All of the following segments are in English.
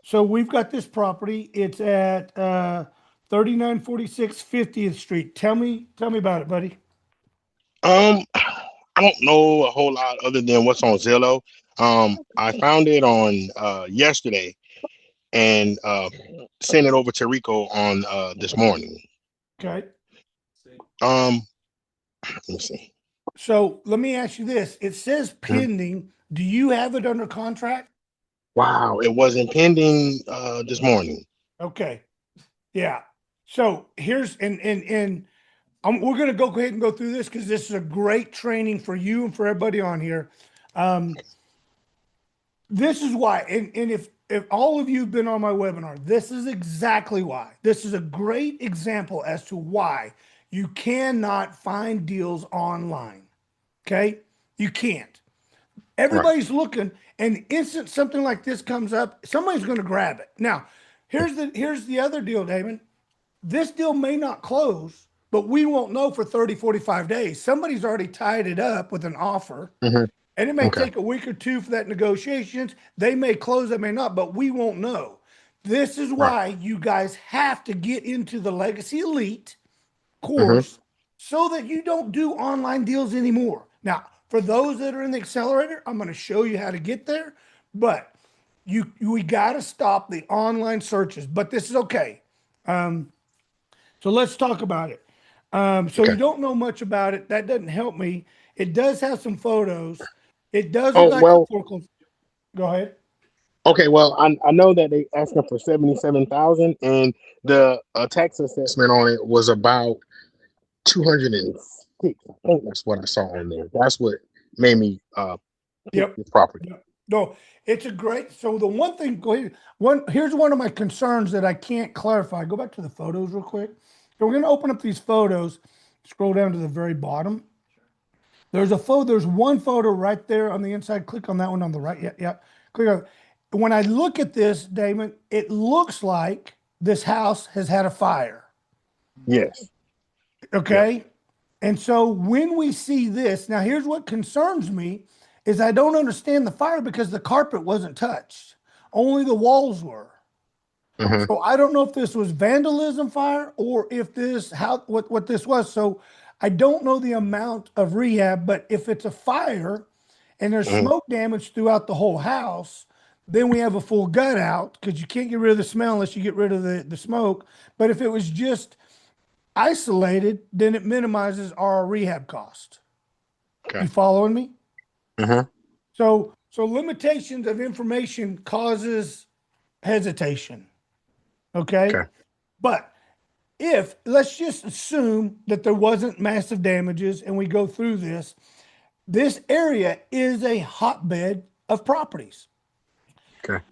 So we've got this property. It's at 3946 50th Street. Tell me about it, buddy. Um, I don't know a whole lot other than what's on Zillow. I found it on yesterday and sent it over to Rico on this morning. Okay. Um, let me see. So let me ask you this. It says Mhm. pending. Do you have it under contract? Wow, it wasn't pending this morning. Okay. Yeah. So here's we're gonna go ahead and go through this because this is a great training for you and for everybody on here. Um, this is why, and if all of you have been on my webinar, this is exactly why. This is a great example as to why you cannot find deals online. Okay, you can't. Right. Everybody's looking, and the instant something like this comes up, somebody's going to grab it. Now, here's the other deal, Damon. This deal may not close, but we won't know for 30, 45 days. Somebody's already tied it up with an offer, Hmm. and it may Okay. take a week or two for that negotiations. They may close, they may not, but we won't know. This is Right. why you guys have to get into the Legacy Elite Hmm. course so that you don't do online deals anymore. Now, for those that are in the accelerator, I'm going to show you how to get there, but we got to stop the online searches. But this is okay. So let's talk about it. So Okay. you don't know much about it. That doesn't help me. It does have some photos. It does look Oh like a well. foreclosure. Go ahead. Okay. Well, I know that they asking for 77,000, and the tax assessment on it was about 206. I think that's what I saw on there. That's what made me pick Yep. this property. Yep. No, it's a great. So the one thing, go ahead. Here's one of my concerns that I can't clarify. Go back to the photos real quick. So we're going to open up these photos. Scroll down to the very bottom. There's a photo. There's one photo right there on the inside. Click on that one on the right. Yeah, yeah. Click on. When I look at this, Damon, it looks like this house has had a fire. Yes. Yes. Okay. And so when we see this, now here's what concerns me is I don't understand the fire because the carpet wasn't touched. Only the walls were. Hmm. So I don't know if this was vandalism fire or if this how what this was. So I don't know the amount of rehab, but if it's a fire and there's Hmm. smoke damage throughout the whole house, then we have a full gut out because you can't get rid of the smell unless you get rid of the smoke. But if it was just isolated, then it minimizes our rehab cost. Okay. You following me? Hmm. So limitations of information causes hesitation. Okay. Okay. But if let's just assume that there wasn't massive damages and we go through this area is a hotbed of properties. Okay.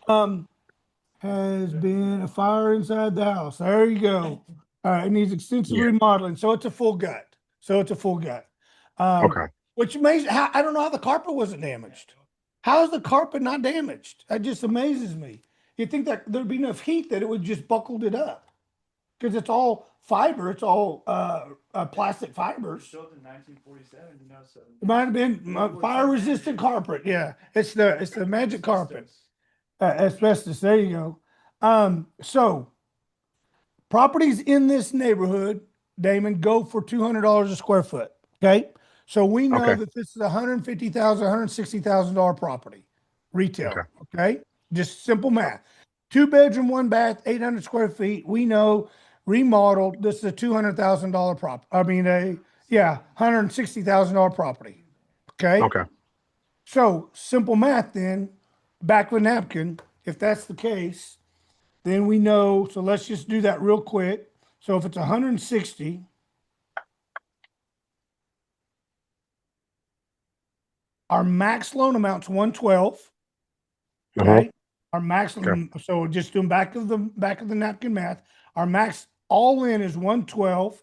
Has been a fire inside the house. There you go. All right, it needs extensive Yeah. remodeling. So it's a full gut. So it's a full gut. Um, Okay. which makes how I don't know how the carpet wasn't damaged. How is the carpet not damaged? That just amazes me. You think that there'd be enough heat that it would just buckled it up because it's all fiber. It's all plastic fibers. Built in 1947, you know, so It might have been fire resistant carpet. Yeah, it's the magic carpet. Asbestos. There you go. So properties in this neighborhood, Damon, go for $200 a square foot. Okay. So we know Okay. that this is $150,000, $160,000 property, Okay. retail. Okay. Just simple math. 2 bedroom, 1 bath, 800 square feet. We know remodeled. This is a $200,000 prop. I mean, $160,000 property. Okay. Okay. So simple math then, back of a napkin, if that's the case, then we know, so let's just do that real quick. So if it's 160, our max loan amount's 112. Uh-huh. Okay. Our max, Okay. so just doing back of the napkin math, our max all in is 112.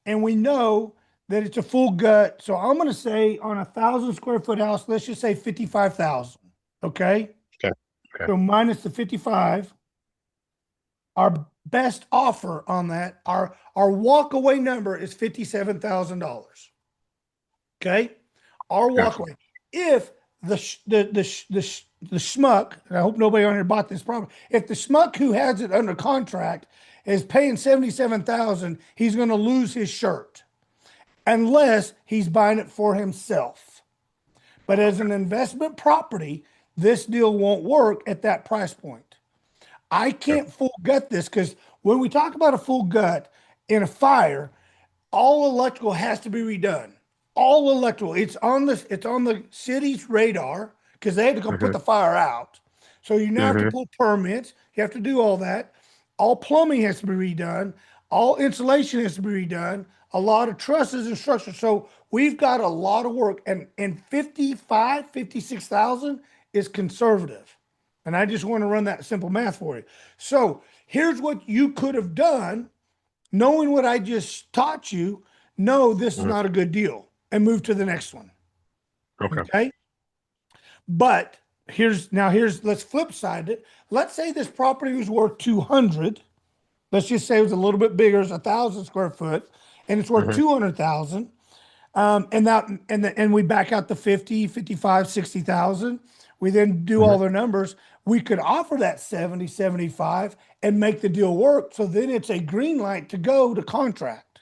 And we know that it's a full gut. So I'm gonna say on 1,000 square foot house, let's just say 55,000. Okay. Okay. Okay. So minus the 55. Our best offer on that, our walk away number is $57,000. Okay. Our walk Gotcha. away. If the schmuck, and I hope nobody on here bought this property. If the schmuck who has it under contract is paying 77,000, he's going to lose his shirt unless he's buying it for himself. But as an investment property, this deal won't work at that price point. I can't full gut this because when we talk about a full gut in a fire, all electrical has to be redone. All electrical. It's on the city's radar because they had to come put the fire out. So you now have to pull permits. You have to do all that. All plumbing has to be redone. All insulation has to be redone. A lot of trusses and structures. So we've got a lot of work, and 56,000 is conservative. And I just want to run that simple math for you. So here's what you could have done, knowing what I just taught you. No, this is not a good deal, and move to the next one. Okay. But let's flip side it. Let's say this property was worth 200. Let's just say it was a little bit bigger, it's 1,000 square foot, and it's worth 200,000. And we back out the 50, 55, 60,000. We then do all their numbers. We could offer that 70, 75 and make the deal work. So then it's a green light to go to contract.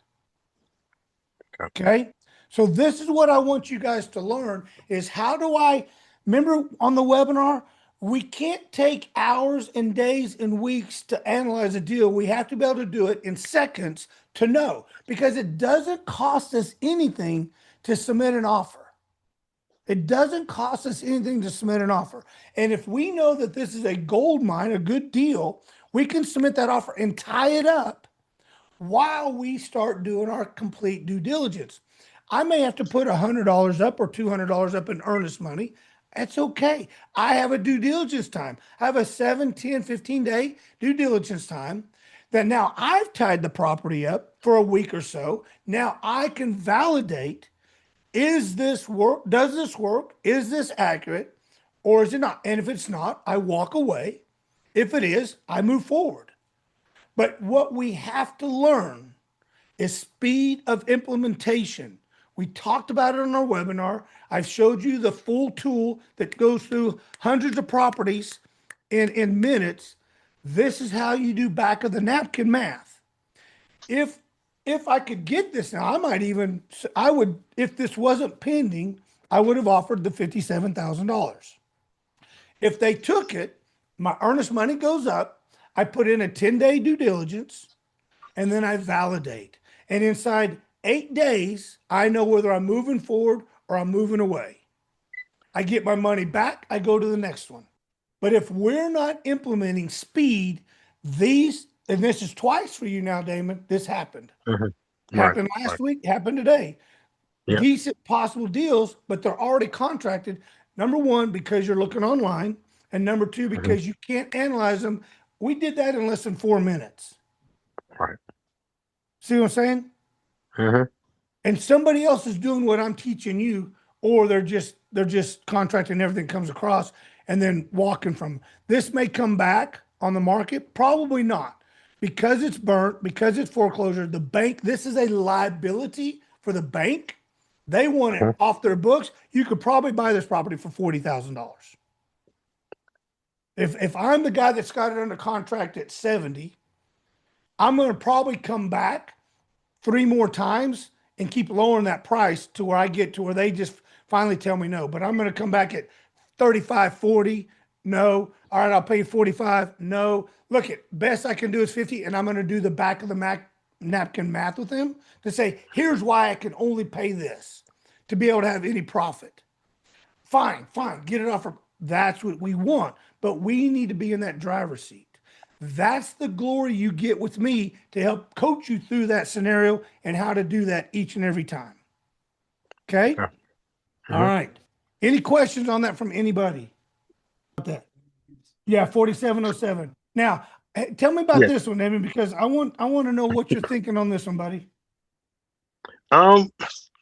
Okay. So this is what I want you guys to learn is how do I remember on the webinar, we can't take hours and days and weeks to analyze a deal. We have to be able to do it in seconds to know, because it doesn't cost us anything to submit an offer. It doesn't cost us anything to submit an offer. And if we know that this is a gold mine, a good deal, we can submit that offer and tie it up while we start doing our complete due diligence. I may have to put $100 up or $200 up in earnest money. That's okay. I have a due diligence time. I have a 7, 10, 15-day due diligence time that now I've tied the property up for a week or so. Now I can validate, is this work? Does this work? Is this accurate? Or is it not? And if it's not, I walk away. If it is, I move forward. But what we have to learn is speed of implementation. We talked about it on our webinar. I've showed you the full tool that goes through hundreds of properties in minutes. This is how you do back of the napkin math. If I could get this now, I would, if this wasn't pending, I would have offered the $57,000. If they took it, my earnest money goes up. I put in a 10-day due diligence, and then I validate. And inside 8 days, I know whether I'm moving forward or I'm moving away. I get my money back. I go to the next one. But if we're not implementing speed, and this is twice for you now, Damon, this happened. Happened last week, happened today. Yeah. Decent possible deals, but they're already contracted. Number one, because you're looking online. And number two, because you can't analyze them. We did that in less than 4 minutes. Right. See what I'm saying? And somebody else is doing what I'm teaching you, or they're just contracting everything comes across and then walking from. This may come back on the market, probably not, because it's burnt, because it's foreclosure. The bank, this is a liability for the bank. They want it off their books. You could probably buy this property for $40,000. If I'm the guy that's got it under contract at 70, I'm going to probably come back 3 more times and keep lowering that price to where I get to where they just finally tell me no. But I'm going to come back at 35, 40. No. All right, I'll pay you 45. No. Look, at best I can do is 50, and I'm going to do the back of the napkin math with him to say, here's why I can only pay this to be able to have any profit. Fine, get it off. That's what we want, but we need to be in that driver's seat. That's the glory you get with me to help coach you through that scenario and how to do that each and every time. Okay? Yeah. All right. Any questions on that from anybody? About that? Yeah, 4707. Now, tell me about this one, Evan, because I want to know what you're thinking on this one, buddy.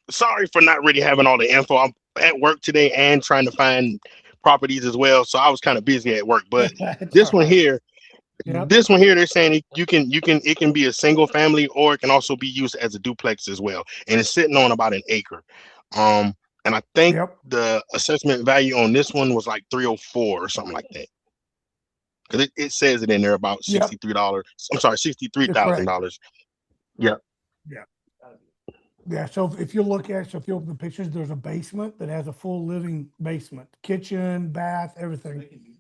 Sorry for not really having all the info. I'm at work today and trying to find properties as well, so I was kind of busy at work. But this one here, they're saying it can be a single family, or it can also be used as a duplex as well, and it's sitting on about an acre. And I think Yep. the assessment value on this one was like 304 or something like that. Because it says it in there about Yep. $63. I'm sorry, You're correct. $63,000. Yeah. Yeah. Yeah. So if you look at, so if you open the pictures, there's a basement that has a full living basement, kitchen, bath, everything.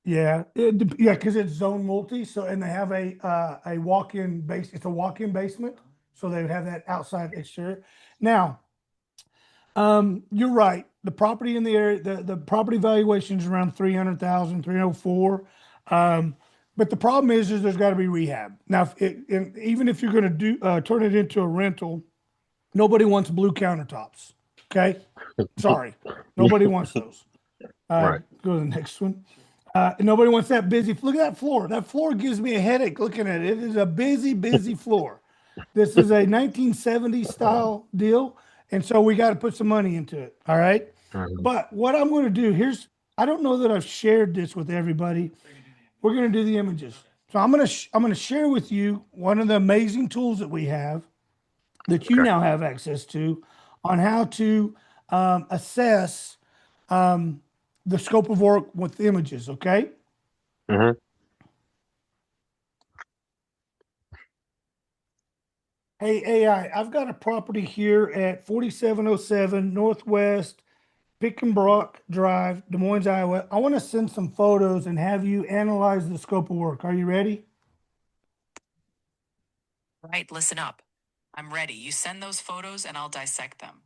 Yeah. Yeah. Cause it's zone multi. So, and they have a walk-in base. It's a walk-in basement. So they would have that outside exterior. Now, you're right. The property in the area, the property valuation is around 300,000, 304. But the problem is there's got to be rehab. Now, even if you're going to turn it into a rental, nobody wants blue countertops. Okay. Sorry. Nobody wants those. Right. Go to the next one. Nobody wants that busy. Look at that floor. That floor gives me a headache looking at it. It is a busy, busy floor. This is a 1970s style deal. And so we got to put some money into it. All right. But what I'm going to do I don't know that I've shared this with everybody. We're going to do the images. So I'm going to share with you one of the amazing tools that we have that you Okay. now have access to on how to assess the scope of work with images. Okay. Mm-hmm. Hey, AI, I've got a property here at 4707 Northwest Pickenbrook Drive, Des Moines, Iowa. I want to send some photos and have you analyze the scope of work. Are you ready? Right, listen up. I'm ready. You send those photos and I'll dissect them.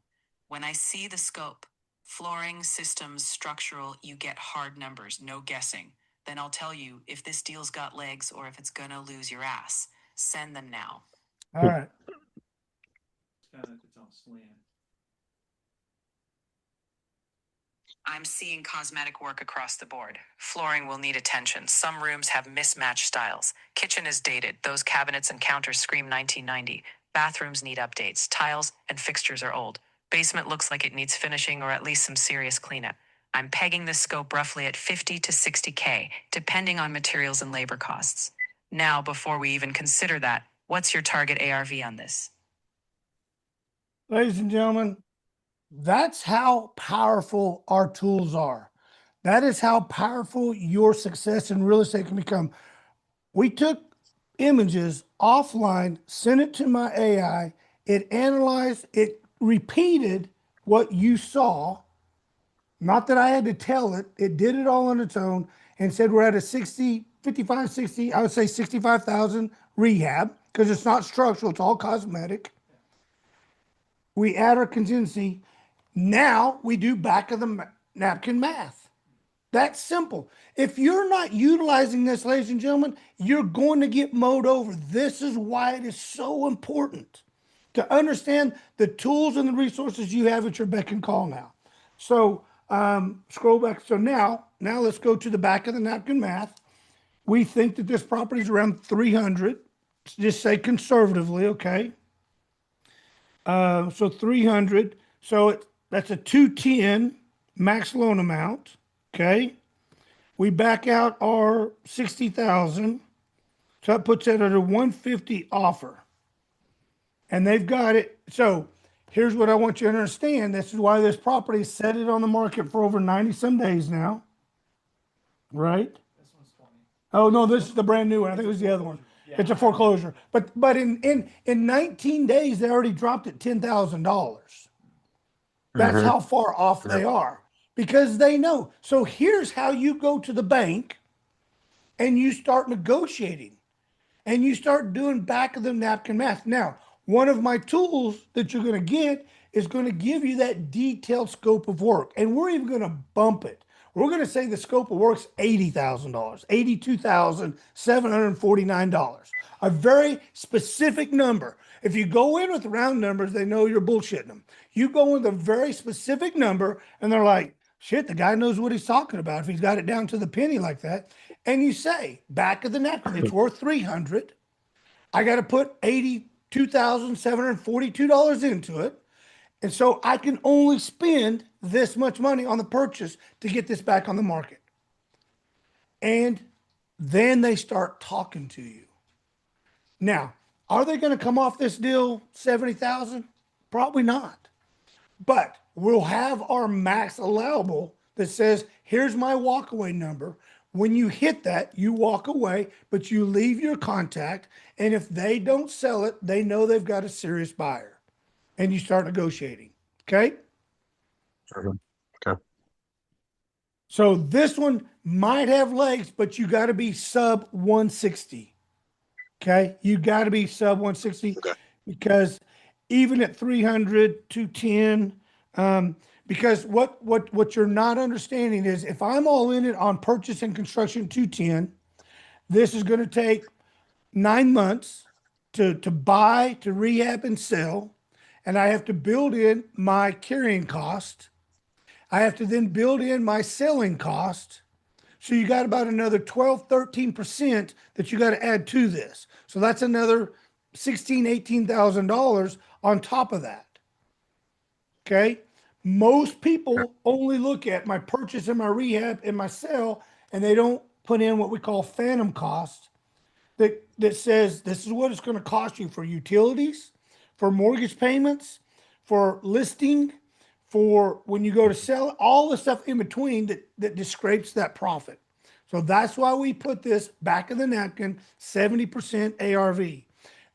When I see the scope, flooring, systems, structural, you get hard numbers, no guessing. Then I'll tell you if this deal's got legs or if it's gonna lose your ass. Send them now. All right. It's kind of like its own slant. I'm seeing cosmetic work across the board. Flooring will need attention. Some rooms have mismatched styles. Kitchen is dated. Those cabinets and counters scream 1990. Bathrooms need updates. Tiles and fixtures are old. Basement looks like it needs finishing or at least some serious cleanup. I'm pegging this scope roughly at 50 to 60K, depending on materials and labor costs. Now, before we even consider that, what's your target ARV on this? Ladies and gentlemen, that's how powerful our tools are. That is how powerful your success in real estate can become. We took images offline, sent it to my AI, it analyzed, it repeated what you saw. Not that I had to tell it, it did it all on its own and said we're at a 60, 55, 60, I would say 65,000 rehab because it's not structural, it's all cosmetic. We add our contingency. Now we do back of the napkin math. That's simple. If you're not utilizing this, ladies and gentlemen, you're going to get mowed over. This is why it is so important to understand the tools and the resources you have at your beck and call now. So scroll back. So now let's go to the back of the napkin math. We think that this property is around 300. Just say conservatively, okay? So 300. So that's a 210 max loan amount, okay? We back out our 60,000. So that puts it at a 150 offer. And they've got it. So here's what I want you to understand. This is why this property set it on the market for over 90 some days now. Right? This one's 20. Oh no, this is the brand new one. I think it was the other one. It's a foreclosure. But in 19 days, they already dropped it $10,000. That's how far off they are because they know. So here's how you go to the bank and you start negotiating and you start doing back of the napkin math. Now, one of my tools that you're going to get is going to give you that detailed scope of work. And we're even going to bump it. We're going to say the scope of work's $80,000, $82,749. A very specific number. If you go in with round numbers, they know you're bullshitting them. You go with a very specific number and they're like, shit, the guy knows what he's talking about if he's got it down to the penny like that. And you say, back of the napkin, it's worth 300. I got to put $82,742 into it. And so I can only spend this much money on the purchase to get this back on the market. And then they start talking to you. Now, are they going to come off this deal 70,000? Probably not. But we'll have our max allowable that says, here's my walkaway number. When you hit that, you walk away, but you leave your contact. And if they don't sell it, they know they've got a serious buyer and you start negotiating. Okay. Okay. So this one might have legs, but you got to be sub 160. Okay. You got to be sub 160 Okay. because even at 300, 210, because what you're not understanding is if I'm all in it on purchase and construction 210, this is going to take 9 months to buy, to rehab and sell. And I have to build in my carrying cost. I have to then build in my selling cost. So you got about another 12, 13% that you got to add to this. So that's another $16,000, $18,000 on top of that. Okay. Most people only look at my purchase and my rehab and my sell, and they don't put in what we call phantom cost that says this is what it's going to cost you for utilities, for mortgage payments, for listing, for when you go to sell, all the stuff in between that just scrapes that profit. So that's why we put this back of the napkin, 70% ARV,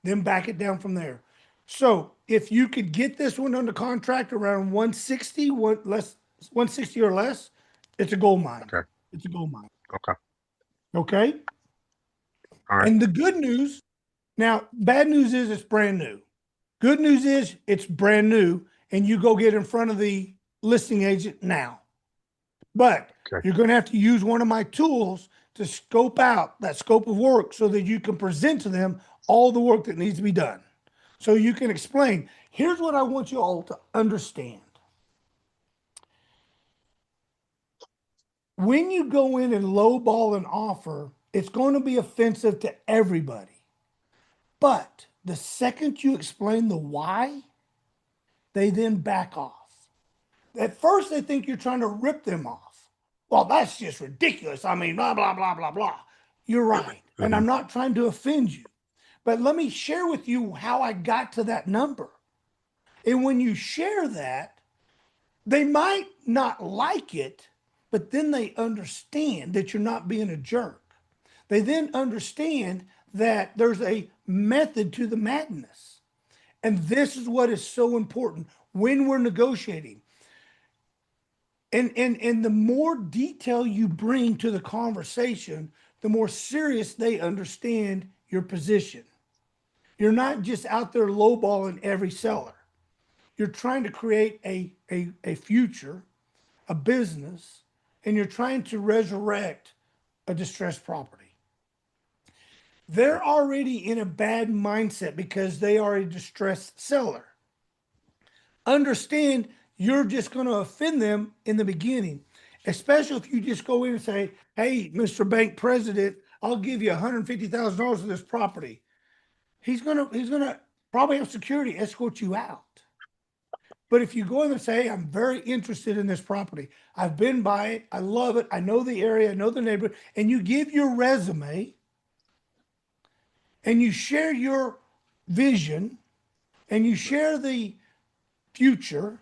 then back it down from there. So if you could get this one under contract around 160, 160 or less, it's a gold mine. Okay. It's a gold mine. Okay. Okay. All right. And the good news, now bad news is it's brand new. Good news is it's brand new and you go get in front of the listing agent now. But Okay. you're going to have to use one of my tools to scope out that scope of work so that you can present to them all the work that needs to be done. So you can explain, here's what I want you all to understand. When you go in and lowball an offer, it's going to be offensive to everybody. But the second you explain the why, they then back off. At first, they think you're trying to rip them off. Well, that's just ridiculous. I mean, blah, blah, blah, blah, blah. You're right. And I'm not trying to offend you. But let me share with you how I got to that number. And when you share that, they might not like it, but then they understand that you're not being a jerk. They then understand that there's a method to the madness. And this is what is so important when we're negotiating. And the more detail you bring to the conversation, the more serious they understand your position. You're not just out there lowballing every seller. You're trying to create a future, a business, and you're trying to resurrect a distressed property. They're already in a bad mindset because they are a distressed seller. Understand you're just going to offend them in the beginning, especially if you just go in and say, hey, Mr. Bank President, I'll give you $150,000 for this property. He's gonna probably have security escort you out. But if you go in and say, hey, I'm very interested in this property. I've been by it. I love it. I know the area. I know the neighborhood. And you give your resume and you share your vision and you share the future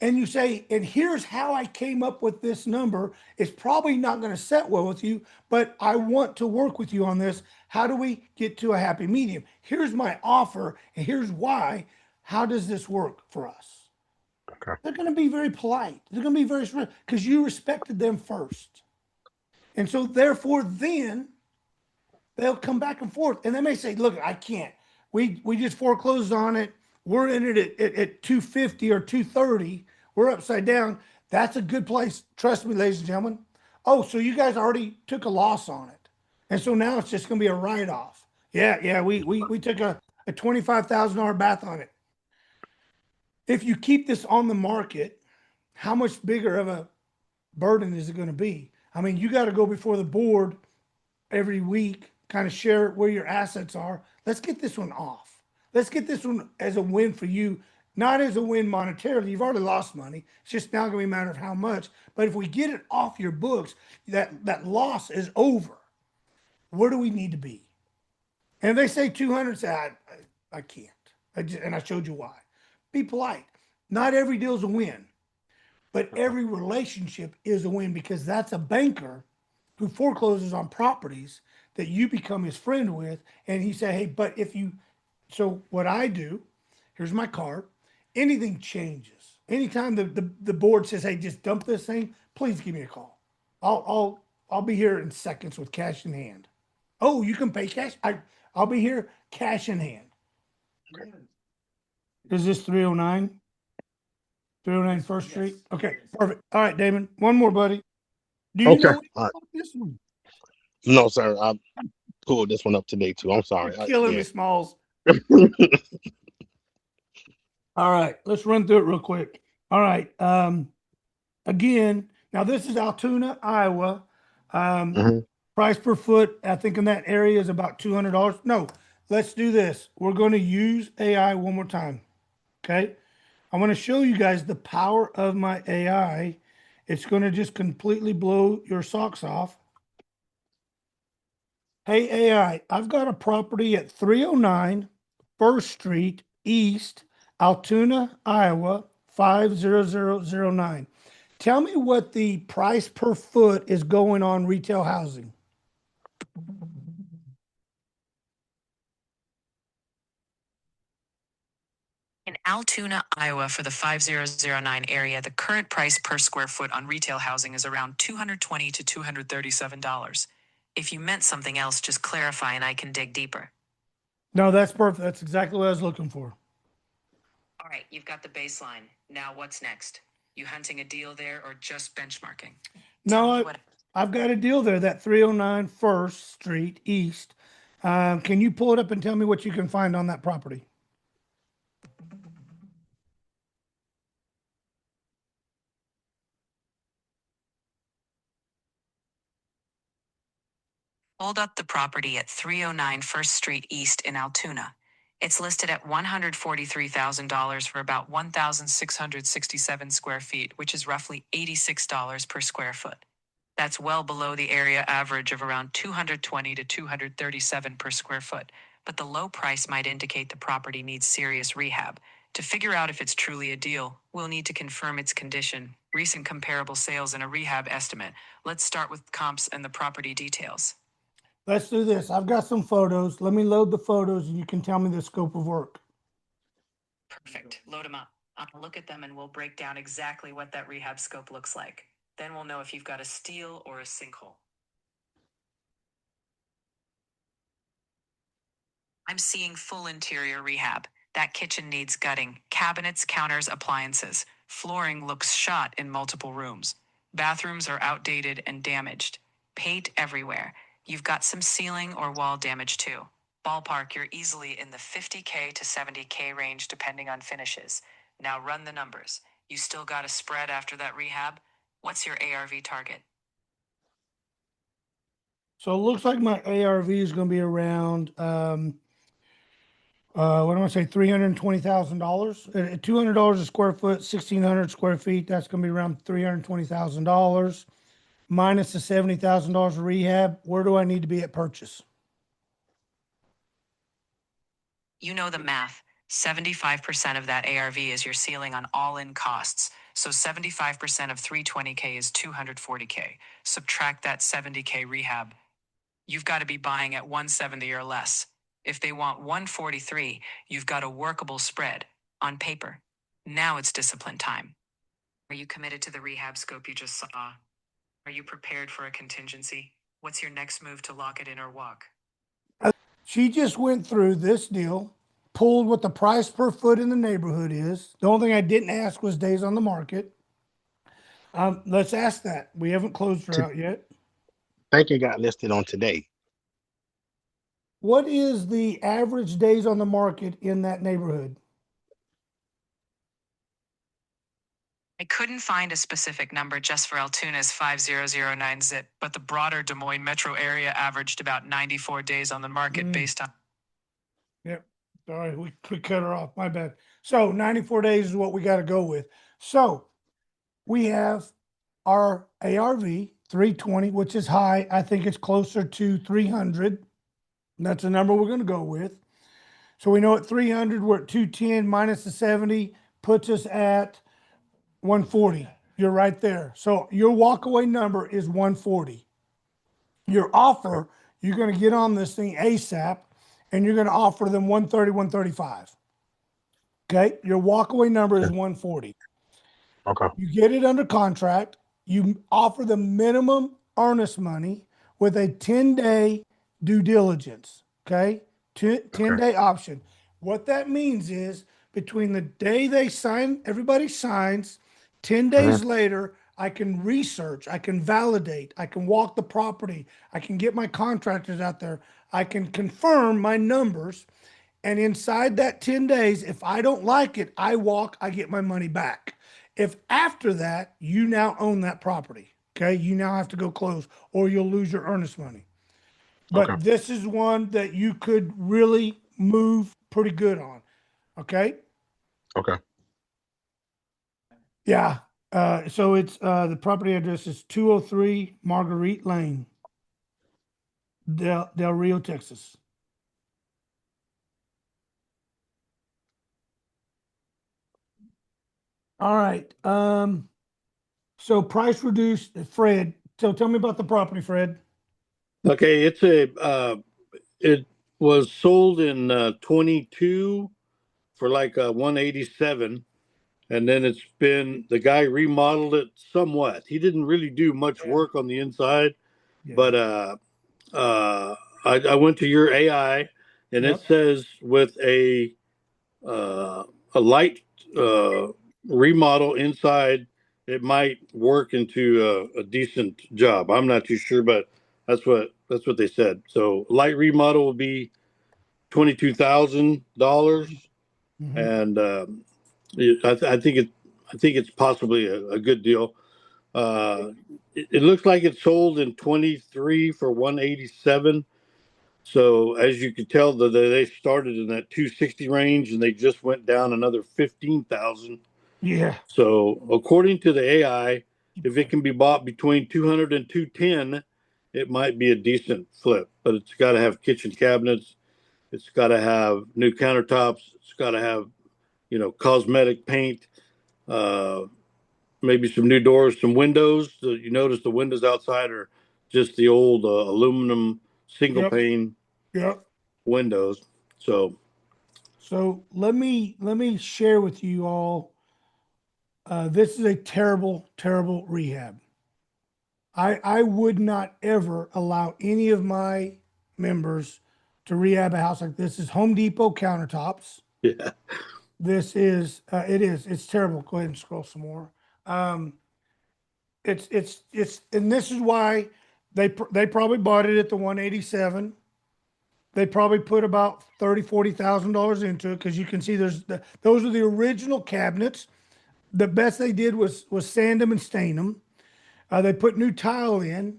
and you say, and here's how I came up with this number. It's probably not going to set well with you, but I want to work with you on this. How do we get to a happy medium? Here's my offer, and here's why. How does this work for us? Okay. They're going to be very polite. They're going to be very, because you respected them first. And so therefore, then they'll come back and forth. And they may say, look, I can't. We just foreclosed on it. We're in it at 250 or 230. We're upside down. That's a good place. Trust me, ladies and gentlemen. Oh, so you guys already took a loss on it. And so now it's just going to be a write-off. Yeah. We took a $25,000 bath on it. If you keep this on the market, how much bigger of a burden is it going to be? I mean, you got to go before the board every week, kind of share where your assets are. Let's get this one off. Let's get this one as a win for you, not as a win monetarily. You've already lost money. It's just now going to be a matter of how much. But if we get it off your books, that loss is over. Where do we need to be? And if they say 200, say, I can't. And I showed you why. Be polite. Not every deal's a win, but every relationship is a win because that's a banker who forecloses on properties that you become his friend with. And he said, hey, but if you, so what I do, here's my card. Anything changes. Anytime the board says, hey, just dump this thing, please give me a call. I'll be here in seconds with cash in hand. Oh, you can pay cash. I'll be here cash in hand. Is this 309? 309 First Street? Okay, perfect. All right, Damon. One more, buddy. Do you Okay. know All right. this one? No, sir. I pulled this one up today too. I'm sorry. You're killing Yeah. me, Smalls. All right, let's run through it real quick. All right. Again, now this is Altoona, Iowa. Mhm. Price per foot, I think in that area is about $200. No, let's do this. We're going to use AI one more time. Okay. I want to show you guys the power of my AI. It's going to just completely blow your socks off. Hey, AI, I've got a property at 309 First Street East, Altoona, Iowa, 50009. Tell me what the price per foot is going on retail housing. In Altoona, Iowa, for the 5009 area, the current price per square foot on retail housing is around $220 to $237. If you meant something else, just clarify and I can dig deeper. No, that's perfect. That's exactly what I was looking for. All right, you've got the baseline. Now what's next? You hunting a deal there or just benchmarking? Tell me No, what. I've got a deal there, that 309 First Street East. Can you pull it up and tell me what you can find on that property? Hold up the property at 309 First Street East in Altoona. It's listed at $143,000 for about 1,667 square feet, which is roughly $86 per square foot. That's well below the area average of around 220 to 237 per square foot, but the low price might indicate the property needs serious rehab. To figure out if it's truly a deal, we'll need to confirm its condition, recent comparable sales, and a rehab estimate. Let's start with comps and the property details. Let's do this. I've got some photos. Let me load the photos and you can tell me the scope of work. Perfect. Load them up. I'll look at them and we'll break down exactly what that rehab scope looks like. Then we'll know if you've got a steal or a sinkhole. I'm seeing full interior rehab. That kitchen needs gutting. Cabinets, counters, appliances. Flooring looks shot in multiple rooms. Bathrooms are outdated and damaged. Paint everywhere. You've got some ceiling or wall damage too. Ballpark, you're easily in the 50K to 70K range depending on finishes. Now run the numbers. You still got a spread after that rehab? What's your ARV target? So it looks like my ARV is going to be around, what am I say, $320,000 at $200 a square foot, 1,600 square feet. That's going to be around $320,000 minus the $70,000 of rehab. Where do I need to be at purchase? You know the math. 75% of that ARV is your ceiling on all-in costs. So 75% of 320K is 240K. Subtract that 70K rehab. You've got to be buying at 170 or less. If they want 143, you've got a workable spread on paper. Now it's discipline time. Are you committed to the rehab scope you just saw? Are you prepared for a contingency? What's your next move to lock it in or walk? She just went through this deal, pulled what the price per foot in the neighborhood is. The only thing I didn't ask was days on the market. Let's ask that. We haven't closed her out yet. I think it got listed on today. What is the average days on the market in that neighborhood? I couldn't find a specific number just for Altoona's 5009 zip, but the broader Des Moines metro area averaged about 94 days on the market based on. Yep. Sorry, we cut her off. My bad. So 94 days is what we got to go with. So we have our ARV 320, which is high. I think it's closer to 300. That's the number we're going to go with. So we know at 300, we're at 210 minus the 70, puts us at 140. You're right there. So your walkaway number is 140. Your offer, you're going to get on this thing ASAP, and you're going to offer them 130, 135. Okay. Your walkaway number is 140. Okay. You get it under contract. You offer the minimum earnest money with a 10-day due diligence. Okay. 10-day option. What that means is between the day they sign, everybody signs, 10 days later, I can research, I can validate, I can walk the property, I can get my contractors out there, I can confirm my numbers. And inside that 10 days, if I don't like it, I walk, I get my money back. If after that, you now own that property, okay, you now have to go close or you'll lose your earnest money. But Okay. this is one that you could really move pretty good on. Okay. Okay. Yeah. So it's the property address is 203 Marguerite Lane, Del Rio, Texas. All right. So price reduced, Fred. So tell me about the property, Fred. Okay, it was sold in 22 for like 187, and then the guy remodeled it somewhat. He didn't really do much work on the inside, Yeah. but I went to your AI, and Yep. it says with a light remodel inside, it might work into a decent job. I'm not too sure, but that's what they said. So light remodel will be $22,000, Mhm. and I think it's possibly a good deal. It looks like it sold in 23 for 187. So as you could tell, they started in that 260 range, and they just went down another 15,000. Yeah. So according to the AI, if it can be bought between 200 and 210, it might be a decent flip. But it's got to have kitchen cabinets, it's got to have new countertops, it's got to have cosmetic paint, uh, maybe some new doors, some windows. You notice the windows outside are just the old aluminum single Yep. pane Yep. windows. So So let me share with you all. This is a terrible, terrible rehab. I would not ever allow any of my members to rehab a house like this. This is Home Depot countertops. yeah, This is it's terrible. Go ahead and scroll some more. Um, and this is why they probably bought it at the 187. They probably put about $30,000-$40,000 into it because you can see those are the original cabinets. The best they did was sand them and stain them. They put new tile in.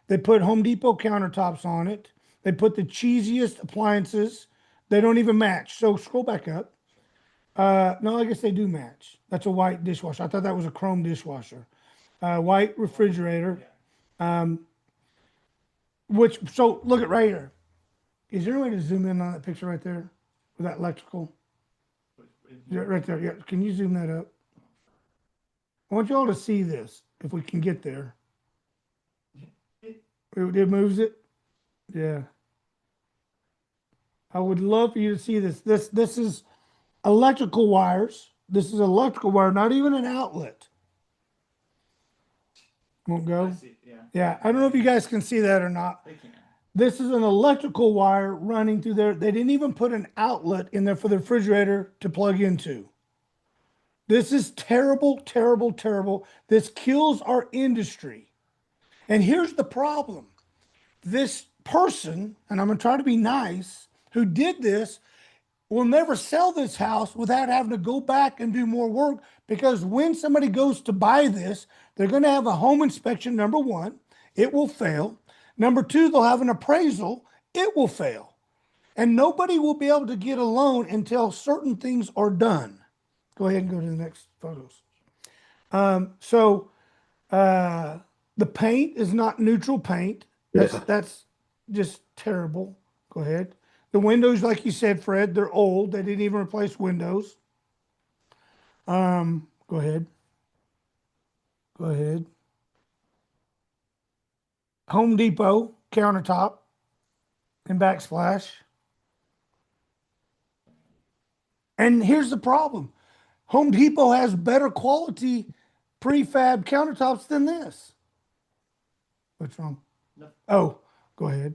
They put Home Depot countertops on it. They put the cheesiest appliances. They don't even match. So scroll back up. No, I guess they do match. That's a white dishwasher. I thought that was a chrome dishwasher. White refrigerator. So look at right here. Is there a way to zoom in on that picture right there with that electrical? Yeah, right there. Yeah. Can you zoom that up? I want you all to see this if we can get there. It moves it. Yeah. I would love for you to see this. This is electrical wires. This is electrical wire, not even an outlet. Won't I go. see, yeah. Yeah. I don't know if you guys can see that or not. They can. This is an electrical wire running through there. They didn't even put an outlet in there for the refrigerator to plug into. This is terrible, terrible, terrible. This kills our industry. And here's the problem. This person, and I'm going to try to be nice, who did this will never sell this house without having to go back and do more work, because when somebody goes to buy this, they're going to have a home inspection. Number one, it will fail. Number two, they'll have an appraisal. It will fail. And nobody will be able to get a loan until certain things are done. Go ahead and go to the next photos. The paint is not neutral paint. That's just terrible. Go ahead. The windows, like you said, Fred, they're old. They didn't even replace windows. Go ahead. Go ahead. Home Depot countertop and backsplash. And here's the problem. Home Depot has better quality prefab countertops than this. What's wrong? No. Oh, go ahead.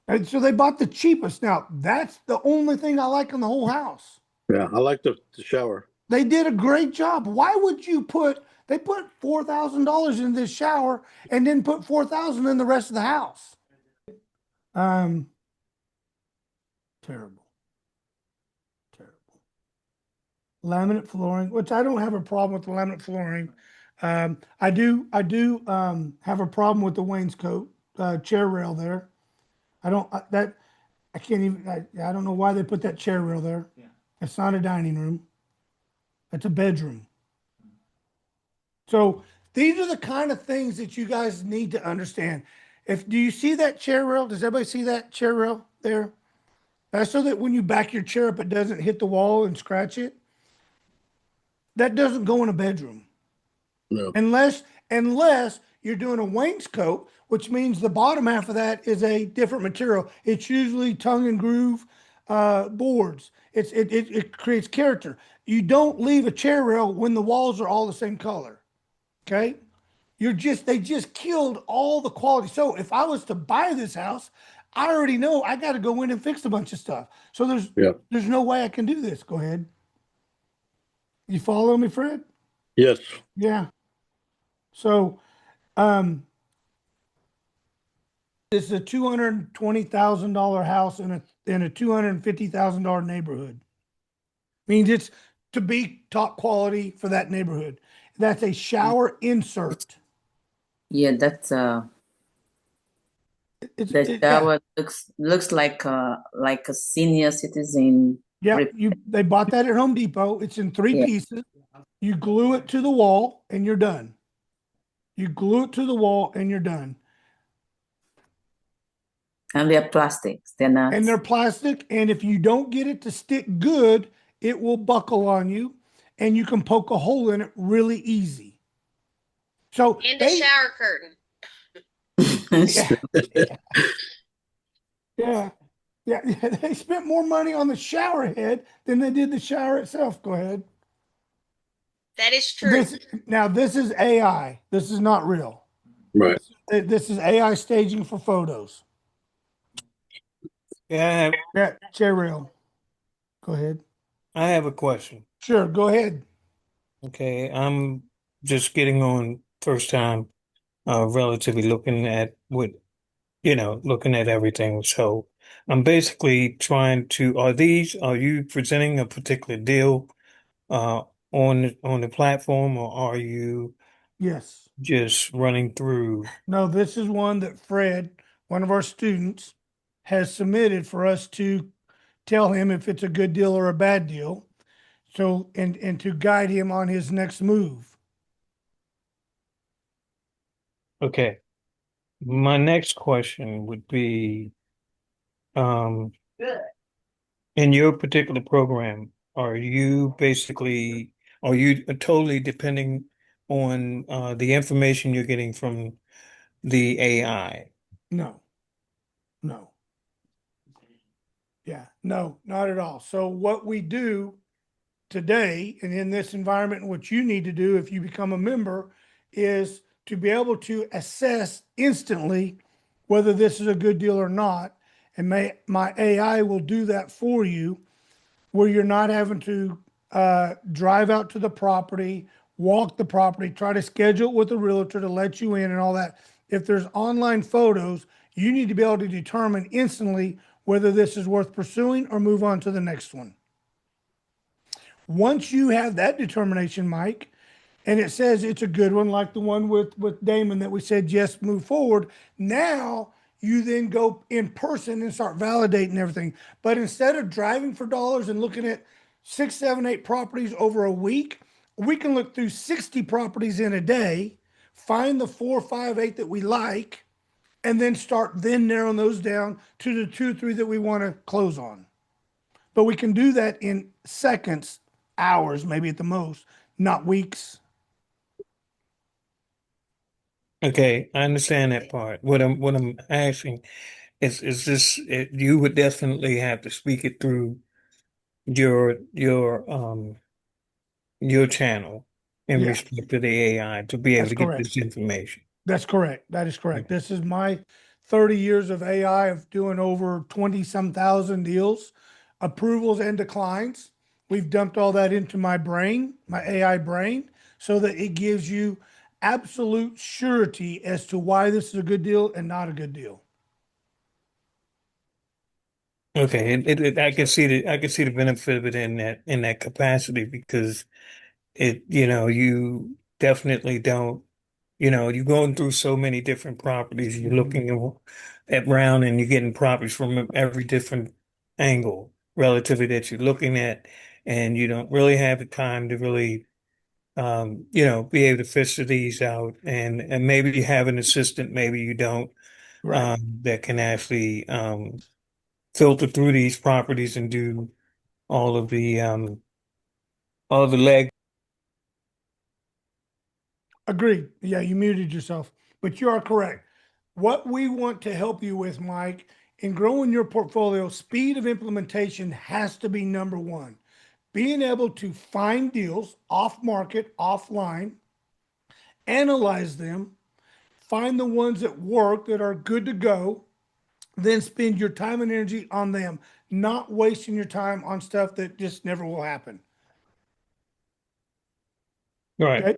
And so they bought the cheapest. Now, that's the only thing I like in the whole house. Yeah, I like the shower. They did a great job. Why would you they put $4,000 in this shower and then put $4,000 in the rest of the house? Terrible. Terrible. Laminate flooring, which I don't have a problem with the laminate flooring. I do have a problem with the wainscot chair rail there. I can't even, I don't know why they put that chair rail there. Yeah. It's not a dining room. It's a bedroom. So these are the kind of things that you guys need to understand. Do you see that chair rail? Does everybody see that chair rail there? That's so that when you back your chair up, it doesn't hit the wall and scratch it. That doesn't go in a bedroom. No. Unless you're doing a wainscot, which means the bottom half of that is a different material. It's usually tongue and groove boards. It creates character. You don't leave a chair rail when the walls are all the same color. Okay? They just killed all the quality. So if I was to buy this house, I already know I got to go in and fix a bunch of stuff. So there's no way I can do this. Go ahead. You follow me, Fred? Yes. Yeah. So, this is a $220,000 house in a $250,000 neighborhood. Means it's to be top quality for that neighborhood. That's a shower insert. Yeah, that's the shower looks like a senior citizen. Yeah, they bought that at Home Depot. It's in three pieces. You glue it to the wall and you're done. You glue it to the wall and you're done. And they're plastics. They're not. And they're plastic. And if you don't get it to stick good, it will buckle on you and you can poke a hole in it really easy. So and a shower curtain. Yeah. They spent more money on the shower head than they did the shower itself. Go ahead. That is true. This is AI. This is not real. Right. This is AI staging for photos. Yeah, chair rail. Go ahead. I have a question. Sure, go ahead. Okay, I'm just getting on first time, relatively looking at looking at everything. So I'm basically trying to, are you presenting a particular deal, on the platform, or are you Yes. just running through? No, this is one that Fred, one of our students, has submitted for us to tell him if it's a good deal or a bad deal. So, and to guide him on his next move. Okay. My next question would be, in your particular program, are you totally depending on the information you're getting from the AI? No. Yeah, no, not at all. So what we do today and in this environment, what you need to do if you become a member is to be able to assess instantly whether this is a good deal or not. And my AI will do that for you where you're not having to drive out to the property, walk the property, try to schedule it with a realtor to let you in and all that. If there's online photos, you need to be able to determine instantly whether this is worth pursuing or move on to the next one. Once you have that determination, Mike, and it says it's a good one, like the one with Damon that we said, yes, move forward. Now you then go in person and start validating everything. But instead of driving for dollars and looking at 6, 7, 8 properties over a week, we can look through 60 properties in a day, find the 4, 5, 8 that we like, and then start narrowing those down to the 2 or 3 that we want to close on. But we can do that in seconds hours, maybe at the most, not weeks. Okay, I understand that part. What I'm asking is this you would definitely have to speak it through your channel in Yeah, respect to the AI to be able that's to get correct. this information. That's correct. That is correct. Okay. This is my 30 years of AI of doing over 20 some thousand deals, approvals and declines. We've dumped all that into my brain, my AI brain, so that it gives you absolute surety as to why this is a good deal and not a good deal. Okay, I can see the benefit of it in that capacity because you definitely don't, you're going through so many different properties. You're Mhm. looking at round and you're getting properties from every different angle relatively that you're looking at, and you don't really have the time to really, be able to filter these out, and maybe you have an assistant, maybe you don't, Right. that can actually filter through these properties and do all of the leg. Agreed. Yeah, you muted yourself, but you are correct. What we want to help you with, Mike, in growing your portfolio, speed of implementation has to be number one. Being able to find deals off market, offline, analyze them, find the ones that work, that are good to go, then spend your time and energy on them, not wasting your time on stuff that just never will happen. Right. Okay.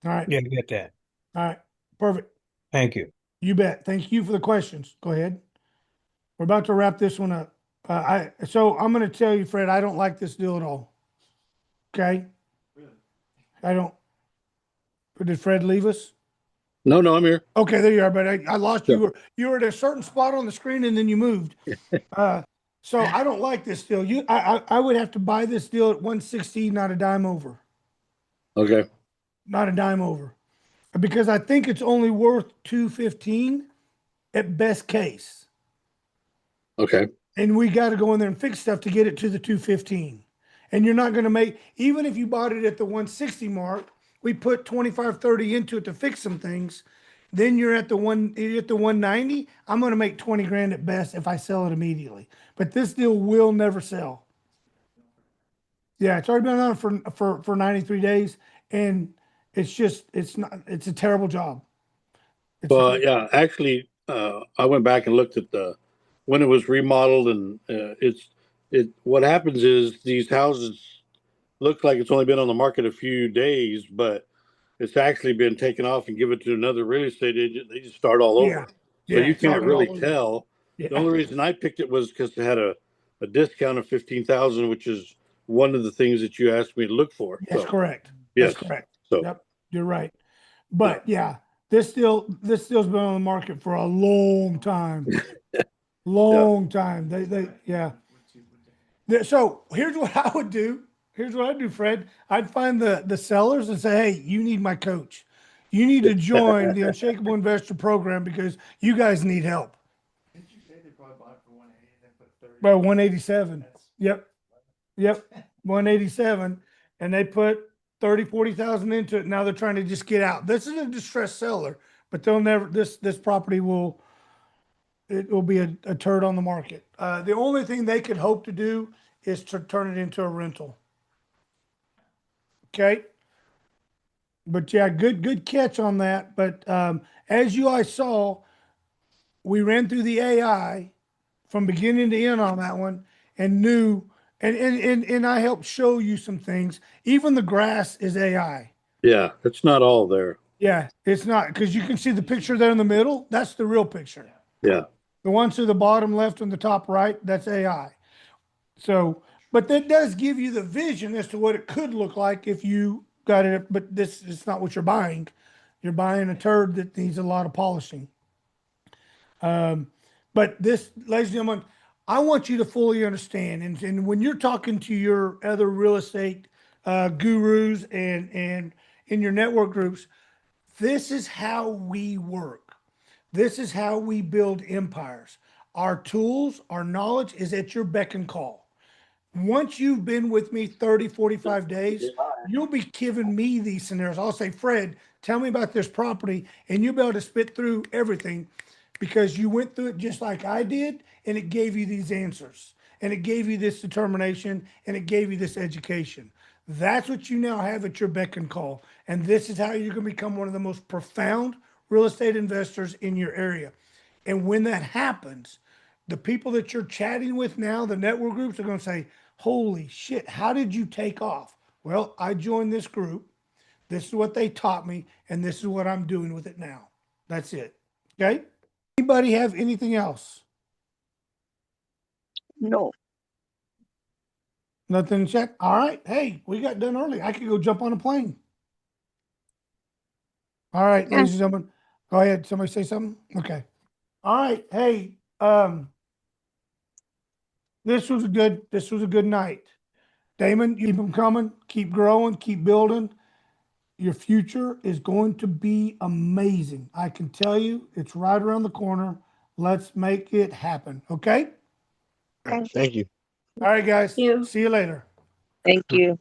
All right. Yeah, I get that. All right. Perfect. Thank you. You bet. Thank you for the questions. Go ahead. We're about to wrap this one up. So I'm going to tell you, Fred, I don't like this deal at all. Okay. Really? I don't. Did Fred leave us? No, I'm here. Okay, there you are. But I lost Yeah. you. You were at a certain spot on the screen and then you moved. Uh, so I don't like this deal. I would have to buy this deal at 160, not a dime over, Okay. not a dime over, because I think it's only worth 215 at best case. Okay. And we got to go in there and fix stuff to get it to the 215. And you're not going to make, even if you bought it at the 160 mark, we put 25, 30 into it to fix some things. Then you're at the 190. I'm going to make 20 grand at best if I sell it immediately. But this deal will never sell. Yeah, it's already been on for 93 days. And it's a terrible job. Well, yeah, actually, I went back and looked at when it was remodeled, and what happens is these houses look like it's only been on the market a few days, but it's actually been taken off and given to another real estate agent. They just start all Yeah. over. So Yeah. you It's can't already really all over. tell. The Yeah. only reason I picked it was because it had a discount of 15,000, which is one of the things that you asked me to look for. That's So correct. That's yes. correct. So Yep. You're right. yeah. But yeah, this deal's been on the market for a long time. Yeah. Long time. Yeah. So here's what I would do. Here's what I'd do, Fred. I'd find the sellers and say, hey, you need my coach. You need to join the Unshakable Investor program because you guys need help. Didn't you say they probably bought it for 180 and then put 30? By 187. That's Yep. Yep. 187. And they put 30, 40,000 into it. Now they're trying to just get out. This is a distressed seller, but they'll never, this property it will be a turd on the market. The only thing they could hope to do is to turn it into a rental. Okay. But yeah, good catch on that. But as you guys saw, we ran through the AI from beginning to end on that one and knew, and I helped show you some things. Even the grass is AI. Yeah. It's not all there. Yeah, it's not, because you can see the picture there in the middle. That's the real picture. Yeah. The ones to the bottom left and the top right, that's AI. So, but that does give you the vision as to what it could look like if you got it. But this is not what you're buying. You're buying a turd that needs a lot of polishing. But this, ladies and gentlemen, I want you to fully understand. And when you're talking to your other real estate gurus and in your network groups, this is how we work. This is how we build empires. Our tools, our knowledge is at your beck and call. once you've been with me 30, 45 days, you'll be giving me these scenarios. I'll say, Fred, tell me about this property, and you'll be able to spit through everything because you went through it just like I did, and it gave you these answers, and it gave you this determination, and it gave you this education. That's what you now have at your beck and call. And this is how you're going to become one of the most profound real estate investors in your area. And when that happens, the people that you're chatting with now, the network groups, are going to say, holy shit, how did you take off? Well, I joined this group. This is what they taught me, and this is what I'm doing with it now. That's it. Okay? Anybody have anything else? No. Nothing to check? All right. Hey, we got done early. I could go jump on a plane. All right, ladies and gentlemen. Go ahead. Somebody say something? Okay. All right. Hey, this was a good night. Damon, keep them coming, keep growing, keep building. Your future is going to be amazing. I can tell you, it's right around the corner. Let's make it happen. Okay? Thank you. All right, guys. you. See you later. Thank you.